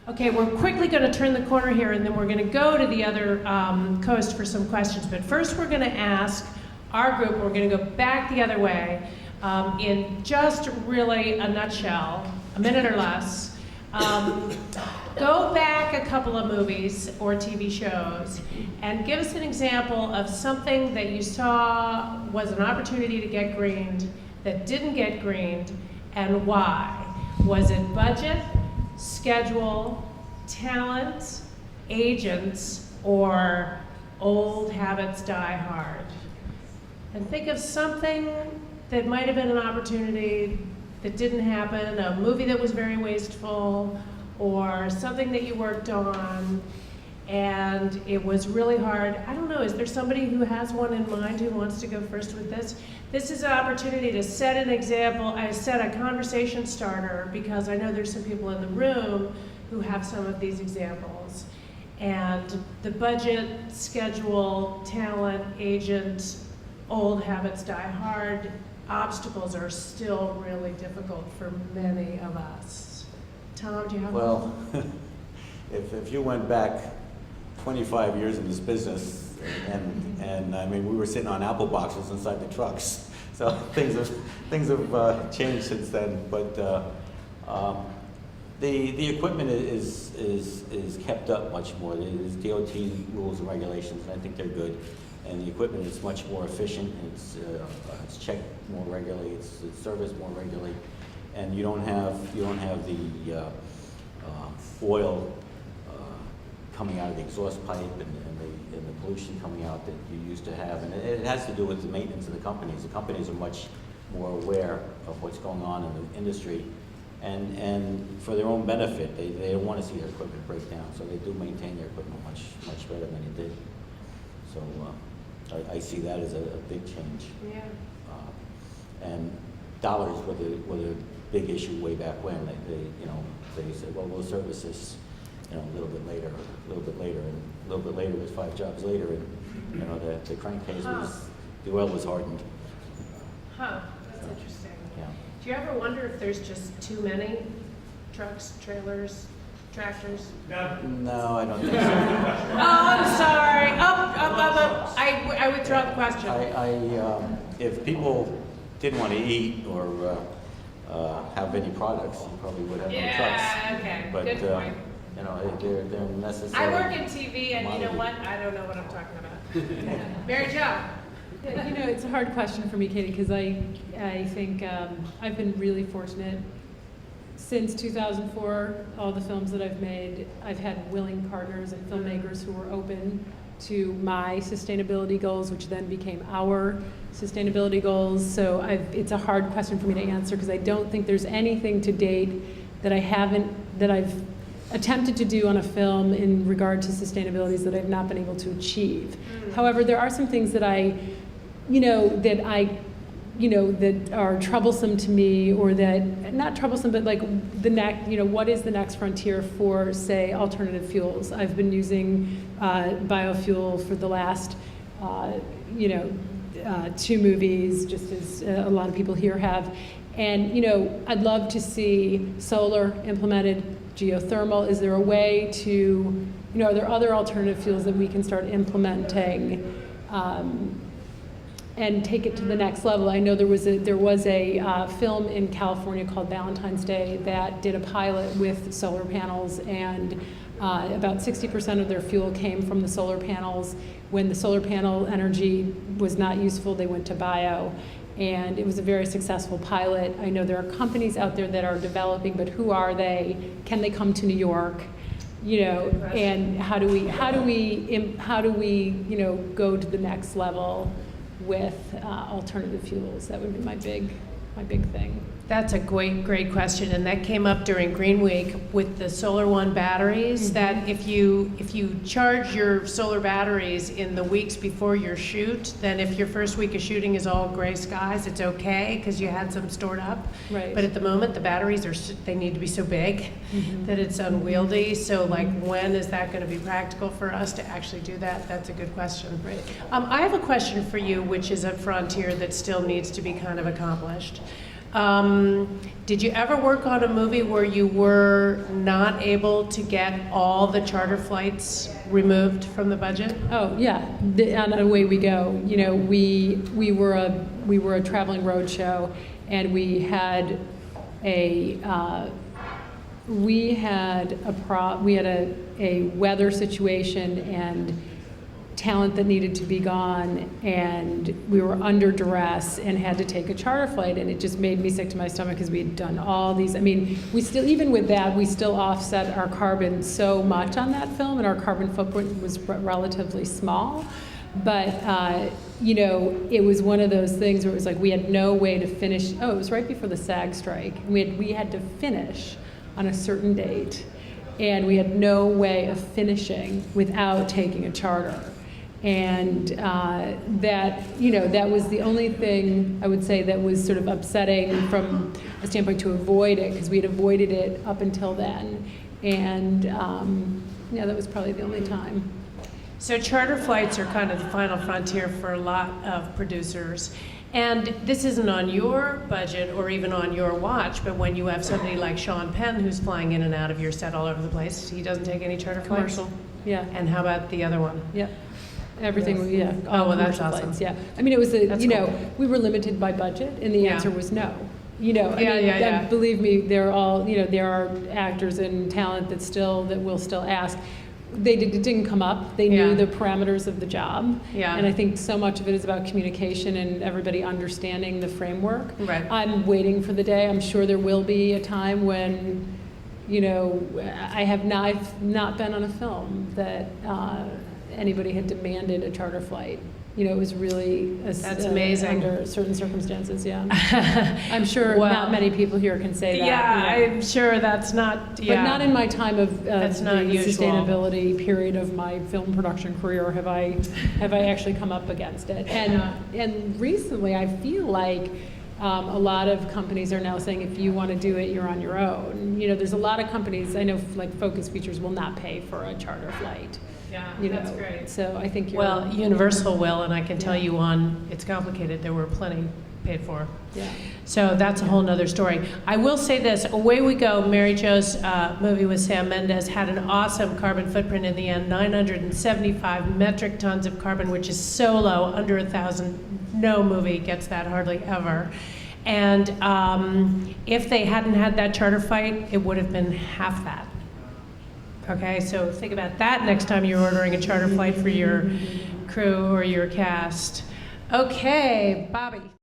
Okay, we're quickly going to turn the corner here, and then we're going to go to the other coast for some questions. But first, we're going to ask our group, we're going to go back the other way, in just really a nutshell, a minute or less. Go back a couple of movies or TV shows and give us an example of something that you saw was an opportunity to get greened that didn't get greened, and why. Was it budget, schedule, talent, agents, or old habits die hard? And think of something that might have been an opportunity that didn't happen, a movie that was very wasteful, or something that you worked on and it was really hard. I don't know, is there somebody who has one in mind who wants to go first with this? This is an opportunity to set an example. I set a conversation starter because I know there's some people in the room who have some of these examples. And the budget, schedule, talent, agent, old habits die hard, obstacles are still really difficult for many of us. Tom, do you have Well, if you went back 25 years in this business, and I mean, we were sitting on apple boxes inside the trucks, so things have changed since then. But the equipment is kept up much more. There's DOT rules and regulations, and I think they're good. And the equipment is much more efficient. It's checked more regularly. It's serviced more regularly, and you don't have the oil coming out of the exhaust pipe and the pollution coming out that you used to have. And it has to do with the maintenance of the companies. The companies are much more aware of what's going on in the industry, and for their own benefit, they don't want to see their equipment break down, so they do maintain their equipment much better than they did. So I see that as a big change. Yeah. And dollars were the big issue way back when. They said, well, we'll service this, a little bit later, and a little bit later was 5 jobs later, and the crankcase was, the oil was hardened. Huh, that's interesting. Yeah. Do you ever wonder if there's just too many trucks, trailers, tractors? No, I don't think so. Oh, I'm sorry. I withdraw the question. If people didn't want to eat or have any products, you probably would have no trucks. Yeah, okay, But, good point. they're necessary. I work in TV, and you know what? I don't know what I'm talking about. Mary Jo. It's a hard question for me, Katie, because I think I've been really fortunate. Since 2004, all the films that I've made, I've had willing partners and filmmakers who were open to my sustainability goals, which then became our sustainability goals. So it's a hard question for me to answer because I don't think there's anything to date that I've attempted to do on a film in regard to sustainabilities that I've not been able to achieve. However, there are some things that that are troublesome to me, or that, not troublesome, but like what is the next frontier for, say, alternative fuels? I've been using biofuel for the last, 2 movies, just as a lot of people here have. And, I'd love to see solar implemented, geothermal. Is there a way to, are there other alternative fuels that we can start implementing and take it to the next level? I know there was a film in California called Valentine's Day that did a pilot with solar panels, and about 60% of their fuel came from the solar panels. When the solar panel energy was not useful, they went to bio, and it was a very successful pilot. I know there are companies out there that are developing, but who are they? Can they come to New York? And how do we go to the next level with alternative fuels? That would be my big thing. That's a great question, and that came up during Green Week with the Solar One batteries. That if you charge your solar batteries in the weeks before your shoot, then if your first week of shooting is all gray skies, it's okay because you had some stored up. Right. But at the moment, the batteries they need to be so big that it's unwieldy. So when is that going to be practical for us to actually do that? That's a good question. Right. I have a question for you, which is a frontier that still needs to be kind of accomplished. Did you ever work on a movie where you were not able to get all the charter flights removed from the budget? Oh yeah, and away we go. You know, we were a traveling road show, and we had a weather situation and talent that needed to be gone, and we were under duress and had to take a charter flight, and it just made me sick to my stomach because we had done all these. I mean, we still, even with that, we still offset our carbon so much on that film, and our carbon footprint was relatively small. But you know, it was one of those things where it was like we had no way to finish. Oh, it was right before the SAG strike. We had to finish on a certain date, and we had no way of finishing without taking a charter. And that, you know, that was the only thing I would say that was sort of upsetting from a standpoint to avoid it, because we had avoided it up until then. And yeah, that was probably the only time. So charter flights are kind of the final frontier for a lot of producers. And this isn't on your budget or even on your watch, but when you have somebody like Sean Penn who's flying in and out of your set all over the place, he doesn't take any charter flights? Commercial, yeah. And how about the other one? Yep. Everything, Yes. yeah. Oh, well, that's commercial awesome. flights, yeah. I mean, it was, That's you know, cool. we were limited by budget, and the Yeah. answer was no. You know, I Yeah, mean, yeah, yeah. believe me, they're all, you know, there are actors and talent that will still ask. It didn't come up. They knew Yeah. the parameters of the job. Yeah. And I think so much of it is about communication and everybody understanding the framework. Right. I'm waiting for the day. I'm sure there will be a time when, you know, I've not been on a film that anybody had demanded a charter flight. You know, it was really That's amazing. under certain circumstances. Yeah, I'm sure Well, not many people here can say that. Yeah, you know. I'm sure that's not, yeah. But not in my time of That's the not usual. sustainability period of my film production career have I actually come up against it. And recently I feel like a lot of companies are now saying if you want to do it, you're on your own. You know, there's a lot of companies I know, like Focus Features, will not pay for a charter flight. Yeah, You that's know, great. so I think you're Well, Universal will, and I can tell Yeah. you on It's Complicated, there were plenty paid for. yeah. So that's a whole nother story. I will say this, Away We Go, Mary Jo's movie with Sam Mendes, had an awesome carbon footprint in the end, 975 metric tons of carbon, which is so low, under 1,000. No movie gets that hardly ever. And if they hadn't had that charter flight, it would have been half that. Okay, so think about that next time you're ordering a charter flight for your crew or your cast. Okay, Bobby.